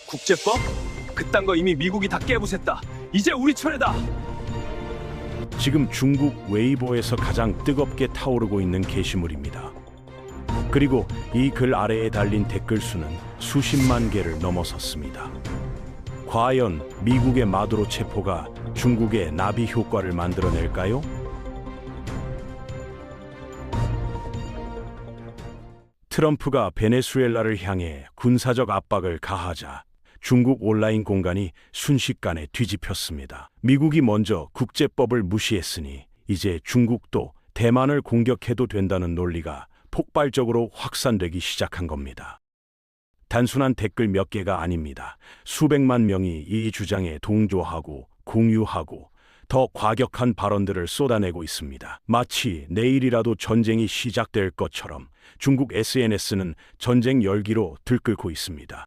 국제법? 그딴 거 이미 미국이 다 깨부쉈다. 이제 우리 차례다. 지금 중국 웨이보에서 가장 뜨겁게 타오르고 있는 게시물입니다. 그리고 이 글 아래에 달린 댓글 수는 수십만 개를 넘어섰습니다. 과연 미국의 마두로 체포가 중국의 나비 효과를 만들어낼까요? 트럼프가 베네수엘라를 향해 군사적 압박을 가하자 중국 온라인 공간이 순식간에 뒤집혔습니다. 미국이 먼저 국제법을 무시했으니 이제 중국도 대만을 공격해도 된다는 논리가 폭발적으로 확산되기 시작한 겁니다. 단순한 댓글 몇 개가 아닙니다. 수백만 명이 이 주장에 동조하고 공유하고 더 과격한 발언들을 쏟아내고 있습니다. 마치 내일이라도 전쟁이 시작될 것처럼 중국 SNS는 전쟁 열기로 들끓고 있습니다.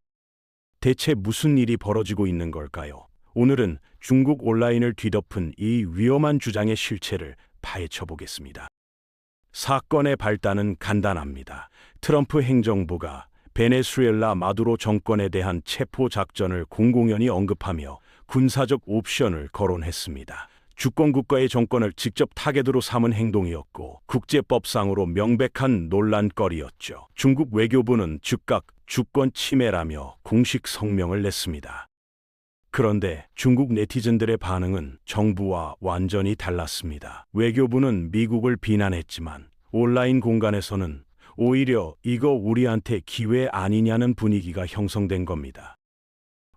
대체 무슨 일이 벌어지고 있는 걸까요? 오늘은 중국 온라인을 뒤덮은 이 위험한 주장의 실체를 파헤쳐 보겠습니다. 사건의 발단은 간단합니다. 트럼프 행정부가 베네수엘라 마두로 정권에 대한 체포 작전을 공공연히 언급하며 군사적 옵션을 거론했습니다. 주권 국가의 정권을 직접 타겟으로 삼은 행동이었고 국제법상으로 명백한 논란거리였죠. 중국 외교부는 즉각 주권 침해라며 공식 성명을 냈습니다. 그런데 중국 네티즌들의 반응은 정부와 완전히 달랐습니다. 외교부는 미국을 비난했지만 온라인 공간에서는 오히려 이거 우리한테 기회 아니냐는 분위기가 형성된 겁니다.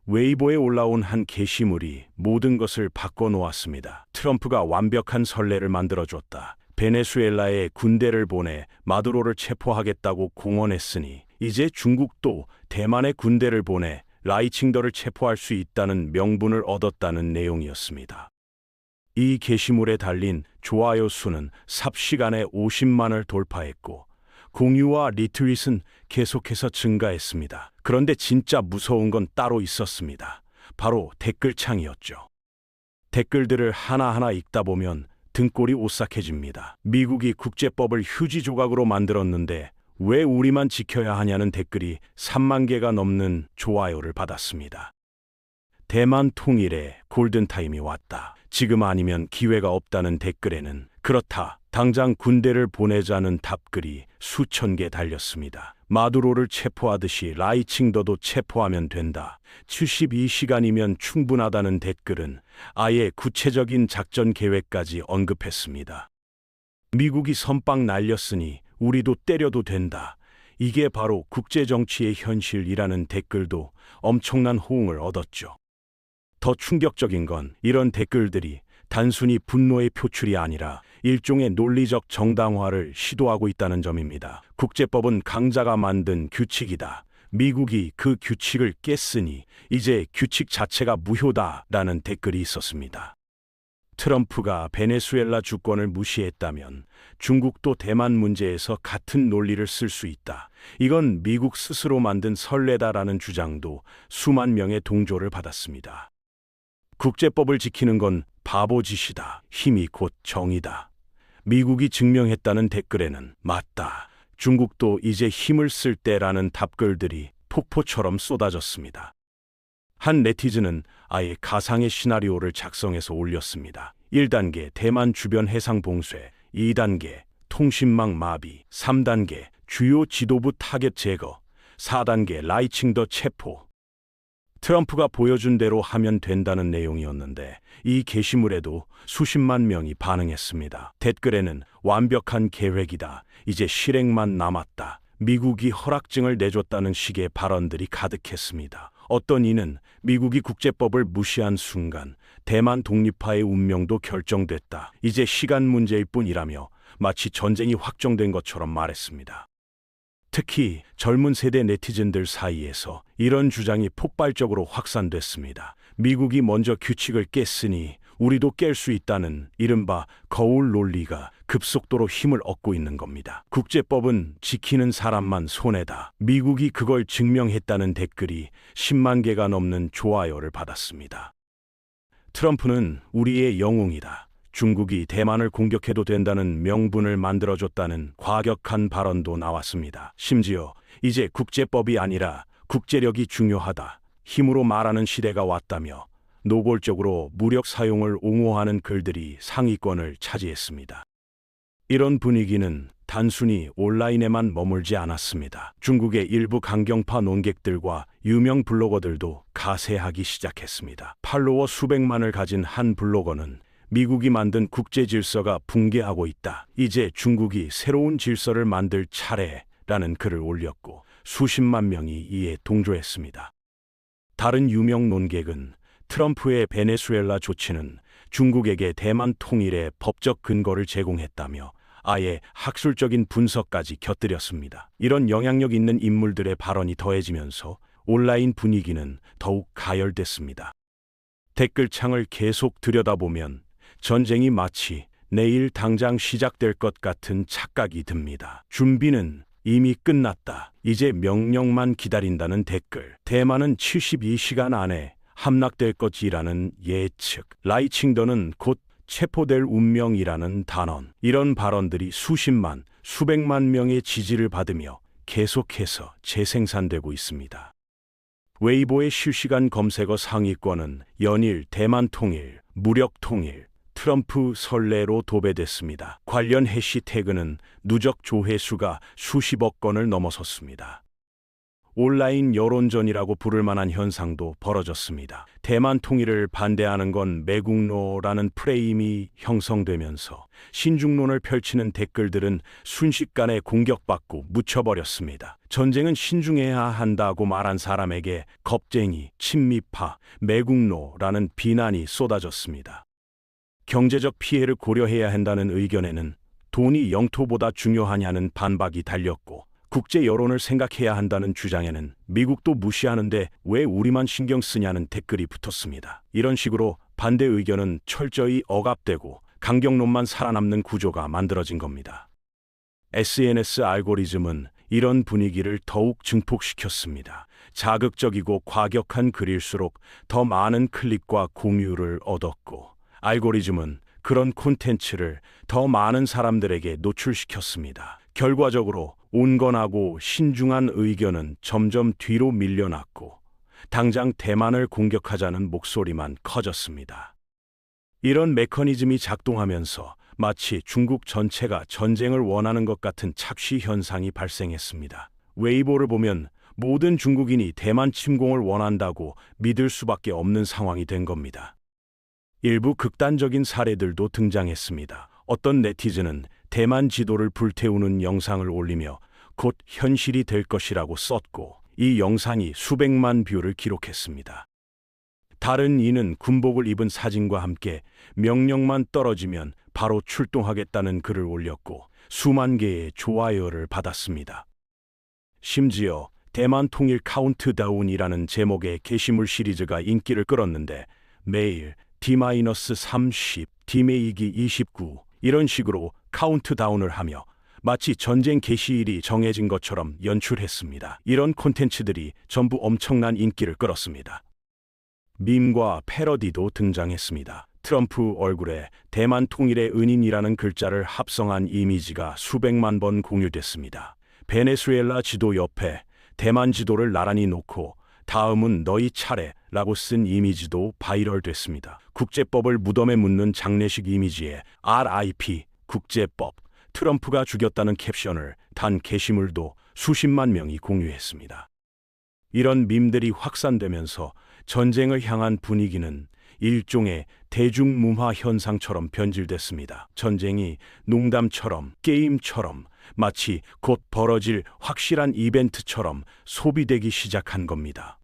웨이보에 올라온 한 게시물이 모든 것을 바꿔놓았습니다. 트럼프가 완벽한 선례를 만들어줬다. 베네수엘라에 군대를 보내 마두로를 체포하겠다고 공언했으니 이제 중국도 대만에 군대를 보내 라이칭더를 체포할 수 있다는 명분을 얻었다는 내용이었습니다. 이 게시물에 달린 좋아요 수는 삽시간에 50만을 돌파했고 공유와 리트윗은 계속해서 증가했습니다. 그런데 진짜 무서운 건 따로 있었습니다. 바로 댓글창이었죠. 댓글들을 하나하나 읽다 보면 등골이 오싹해집니다. 미국이 국제법을 휴지 조각으로 만들었는데 왜 우리만 지켜야 하냐는 댓글이 3만 개가 넘는 좋아요를 받았습니다. 대만 통일에 골든타임이 왔다. 지금 아니면 기회가 없다는 댓글에는 그렇다. 당장 군대를 보내자는 답글이 수천 개 달렸습니다. 마두로를 체포하듯이 라이칭더도 체포하면 된다. 72시간이면 충분하다는 댓글은 아예 구체적인 작전 계획까지 언급했습니다. 미국이 선빵 날렸으니 우리도 때려도 된다. 이게 바로 국제정치의 현실이라는 댓글도 엄청난 호응을 얻었죠. 더 충격적인 건 이런 댓글들이 단순히 분노의 표출이 아니라 일종의 논리적 정당화를 시도하고 있다는 점입니다. 국제법은 강자가 만든 규칙이다. 미국이 그 규칙을 깼으니 이제 규칙 자체가 무효다라는 댓글이 있었습니다. 트럼프가 베네수엘라 주권을 무시했다면 중국도 대만 문제에서 같은 논리를 쓸 수 있다. 이건 미국 스스로 만든 선례다라는 주장도 수만 명의 동조를 받았습니다. 국제법을 지키는 건 바보짓이다. 힘이 곧 정의다. 미국이 증명했다는 댓글에는 맞다. 중국도 이제 힘을 쓸 때라는 답글들이 폭포처럼 쏟아졌습니다. 한 네티즌은 아예 가상의 시나리오를 작성해서 올렸습니다. 1단계 대만 주변 해상 봉쇄, 2단계 통신망 마비, 3단계 주요 지도부 타겟 제거, 4단계 라이칭더 체포. 트럼프가 보여준 대로 하면 된다는 내용이었는데 이 게시물에도 수십만 명이 반응했습니다. 댓글에는 완벽한 계획이다. 이제 실행만 남았다. 미국이 허락증을 내줬다는 식의 발언들이 가득했습니다. 어떤 이는 미국이 국제법을 무시한 순간 대만 독립화의 운명도 결정됐다. 이제 시간 문제일 뿐이라며 마치 전쟁이 확정된 것처럼 말했습니다. 특히 젊은 세대 네티즌들 사이에서 이런 주장이 폭발적으로 확산됐습니다. 미국이 먼저 규칙을 깼으니 우리도 깰 수 있다는 이른바 거울 논리가 급속도로 힘을 얻고 있는 겁니다. 국제법은 지키는 사람만 손해다. 미국이 그걸 증명했다는 댓글이 10만 개가 넘는 좋아요를 받았습니다. 트럼프는 우리의 영웅이다. 중국이 대만을 공격해도 된다는 명분을 만들어줬다는 과격한 발언도 나왔습니다. 심지어 이제 국제법이 아니라 국제력이 중요하다. 힘으로 말하는 시대가 왔다며 노골적으로 무력 사용을 옹호하는 글들이 상위권을 차지했습니다. 이런 분위기는 단순히 온라인에만 머물지 않았습니다. 중국의 일부 강경파 논객들과 유명 블로거들도 가세하기 시작했습니다. 팔로워 수백만을 가진 한 블로거는 미국이 만든 국제 질서가 붕괴하고 있다. 이제 중국이 새로운 질서를 만들 차례라는 글을 올렸고 수십만 명이 이에 동조했습니다. 다른 유명 논객은 트럼프의 베네수엘라 조치는 중국에게 대만 통일의 법적 근거를 제공했다며 아예 학술적인 분석까지 곁들였습니다. 이런 영향력 있는 인물들의 발언이 더해지면서 온라인 분위기는 더욱 가열됐습니다. 댓글창을 계속 들여다보면 전쟁이 마치 내일 당장 시작될 것 같은 착각이 듭니다. 준비는 이미 끝났다. 이제 명령만 기다린다는 댓글. 대만은 72시간 안에 함락될 것이라는 예측. 라이칭더는 곧 체포될 운명이라는 단언. 이런 발언들이 수십만, 수백만 명의 지지를 받으며 계속해서 재생산되고 있습니다. 웨이보의 실시간 검색어 상위권은 연일 대만 통일, 무력 통일, 트럼프 설레로 도배됐습니다. 관련 해시태그는 누적 조회수가 수십억 건을 넘어섰습니다. 온라인 여론전이라고 부를 만한 현상도 벌어졌습니다. 대만 통일을 반대하는 건 매국노라는 프레임이 형성되면서 신중론을 펼치는 댓글들은 순식간에 공격받고 묻혀버렸습니다. 전쟁은 신중해야 한다고 말한 사람에게 겁쟁이, 친미파, 매국노라는 비난이 쏟아졌습니다. 경제적 피해를 고려해야 한다는 의견에는 돈이 영토보다 중요하냐는 반박이 달렸고 국제 여론을 생각해야 한다는 주장에는 미국도 무시하는데 왜 우리만 신경 쓰냐는 댓글이 붙었습니다. 이런 식으로 반대 의견은 철저히 억압되고 강경론만 살아남는 구조가 만들어진 겁니다. SNS 알고리즘은 이런 분위기를 더욱 증폭시켰습니다. 자극적이고 과격한 글일수록 더 많은 클릭과 공유를 얻었고 알고리즘은 그런 콘텐츠를 더 많은 사람들에게 노출시켰습니다. 결과적으로 온건하고 신중한 의견은 점점 뒤로 밀려났고 당장 대만을 공격하자는 목소리만 커졌습니다. 이런 메커니즘이 작동하면서 마치 중국 전체가 전쟁을 원하는 것 같은 착시 현상이 발생했습니다. 웨이보를 보면 모든 중국인이 대만 침공을 원한다고 믿을 수밖에 없는 상황이 된 겁니다. 일부 극단적인 사례들도 등장했습니다. 어떤 네티즌은 대만 지도를 불태우는 영상을 올리며 곧 현실이 될 것이라고 썼고 이 영상이 수백만 뷰를 기록했습니다. 다른 이는 군복을 입은 사진과 함께 명령만 떨어지면 바로 출동하겠다는 글을 올렸고 수만 개의 좋아요를 받았습니다. 심지어 대만 통일 카운트다운이라는 제목의 게시물 시리즈가 인기를 끌었는데 매일 D-30, D매이기 29 이런 식으로 카운트다운을 하며 마치 전쟁 개시일이 정해진 것처럼 연출했습니다. 이런 콘텐츠들이 전부 엄청난 인기를 끌었습니다. 밈과 패러디도 등장했습니다. 트럼프 얼굴에 대만 통일의 은인이라는 글자를 합성한 이미지가 수백만 번 공유됐습니다. 베네수엘라 지도 옆에 대만 지도를 나란히 놓고 다음은 너희 차례라고 쓴 이미지도 바이럴됐습니다. 국제법을 무덤에 묻는 장례식 이미지에 RIP 국제법 트럼프가 죽였다는 캡션을 단 게시물도 수십만 명이 공유했습니다. 이런 밈들이 확산되면서 전쟁을 향한 분위기는 일종의 대중문화 현상처럼 변질됐습니다. 전쟁이 농담처럼 게임처럼 마치 곧 벌어질 확실한 이벤트처럼 소비되기 시작한 겁니다.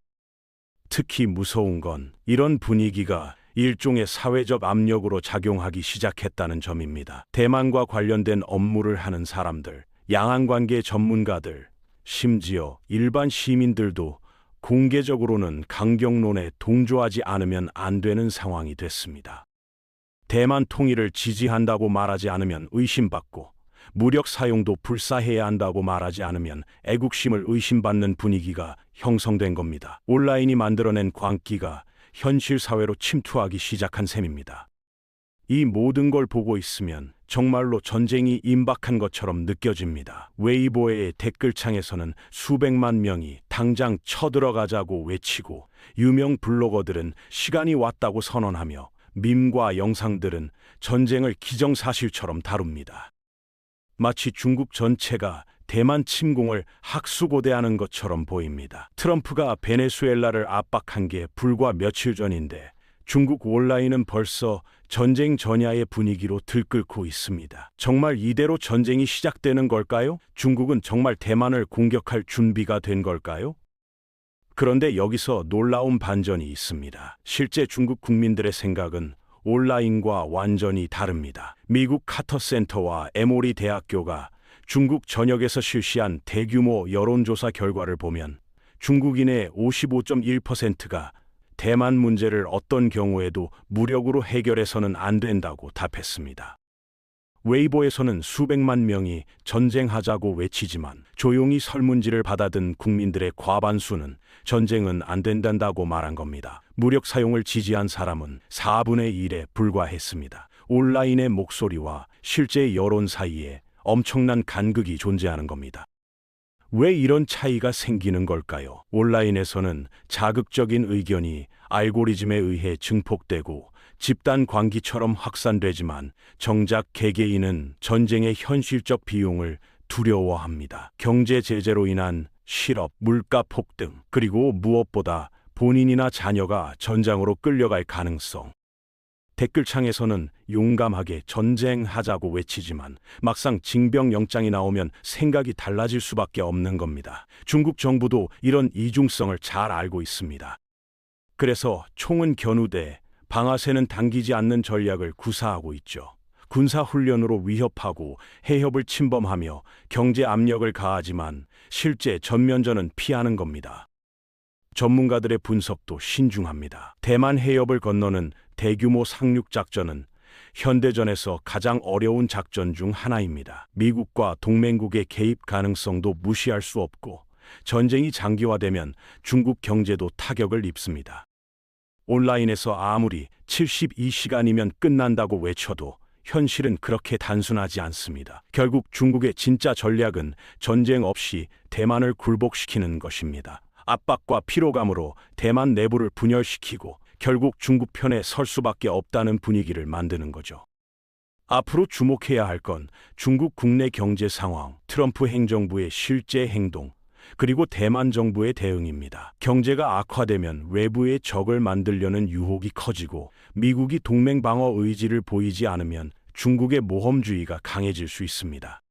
특히 무서운 건 이런 분위기가 일종의 사회적 압력으로 작용하기 시작했다는 점입니다. 대만과 관련된 업무를 하는 사람들, 양안관계 전문가들, 심지어 일반 시민들도 공개적으로는 강경론에 동조하지 않으면 안 되는 상황이 됐습니다. 대만 통일을 지지한다고 말하지 않으면 의심받고 무력 사용도 불사해야 한다고 말하지 않으면 애국심을 의심받는 분위기가 형성된 겁니다. 온라인이 만들어낸 광기가 현실 사회로 침투하기 시작한 셈입니다. 이 모든 걸 보고 있으면 정말로 전쟁이 임박한 것처럼 느껴집니다. 웨이보의 댓글창에서는 수백만 명이 당장 쳐들어가자고 외치고, 유명 블로거들은 시간이 왔다고 선언하며, 밈과 영상들은 전쟁을 기정사실처럼 다룹니다. 마치 중국 전체가 대만 침공을 학수고대하는 것처럼 보입니다. 트럼프가 베네수엘라를 압박한 게 불과 며칠 전인데 중국 온라인은 벌써 전쟁 전야의 분위기로 들끓고 있습니다. 정말 이대로 전쟁이 시작되는 걸까요? 중국은 정말 대만을 공격할 준비가 된 걸까요? 그런데 여기서 놀라운 반전이 있습니다. 실제 중국 국민들의 생각은 온라인과 완전히 다릅니다. 미국 카터센터와 에모리 대학교가 중국 전역에서 실시한 대규모 여론조사 결과를 보면 중국인의 55.1%가 대만 문제를 어떤 경우에도 무력으로 해결해서는 안 된다고 답했습니다. 웨이보에서는 수백만 명이 전쟁하자고 외치지만 조용히 설문지를 받아든 국민들의 과반수는 전쟁은 안 된다고 말한 겁니다. 무력 사용을 지지한 사람은 4분의 1에 불과했습니다. 온라인의 목소리와 실제 여론 사이에 엄청난 간극이 존재하는 겁니다. 왜 이런 차이가 생기는 걸까요? 온라인에서는 자극적인 의견이 알고리즘에 의해 증폭되고 집단 광기처럼 확산되지만 정작 개개인은 전쟁의 현실적 비용을 두려워합니다. 경제 제재로 인한 실업, 물가 폭등, 그리고 무엇보다 본인이나 자녀가 전장으로 끌려갈 가능성. 댓글창에서는 용감하게 전쟁하자고 외치지만 막상 징병영장이 나오면 생각이 달라질 수밖에 없는 겁니다. 중국 정부도 이런 이중성을 잘 알고 있습니다. 그래서 총은 겨누되 방아쇠는 당기지 않는 전략을 구사하고 있죠. 군사훈련으로 위협하고 해협을 침범하며 경제 압력을 가하지만 실제 전면전은 피하는 겁니다. 전문가들의 분석도 신중합니다. 대만 해협을 건너는 대규모 상륙작전은 현대전에서 가장 어려운 작전 중 하나입니다. 미국과 동맹국의 개입 가능성도 무시할 수 없고 전쟁이 장기화되면 중국 경제도 타격을 입습니다. 온라인에서 아무리 72시간이면 끝난다고 외쳐도 현실은 그렇게 단순하지 않습니다. 결국 중국의 진짜 전략은 전쟁 없이 대만을 굴복시키는 것입니다. 압박과 피로감으로 대만 내부를 분열시키고 결국 중국 편에 설 수밖에 없다는 분위기를 만드는 거죠. 앞으로 주목해야 할 건 중국 국내 경제 상황, 트럼프 행정부의 실제 행동, 그리고 대만 정부의 대응입니다. 경제가 악화되면 외부의 적을 만들려는 유혹이 커지고 미국이 동맹 방어 의지를 보이지 않으면 중국의 모험주의가 강해질 수 있습니다.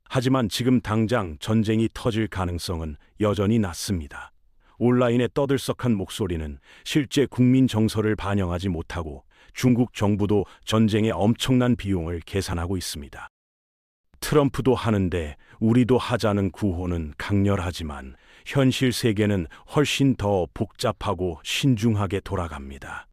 하지만 지금 당장 전쟁이 터질 가능성은 여전히 낮습니다. 온라인의 떠들썩한 목소리는 실제 국민 정서를 반영하지 못하고 중국 정부도 전쟁에 엄청난 비용을 계산하고 있습니다. 트럼프도 하는데 우리도 하자는 구호는 강렬하지만 현실 세계는 훨씬 더 복잡하고 신중하게 돌아갑니다.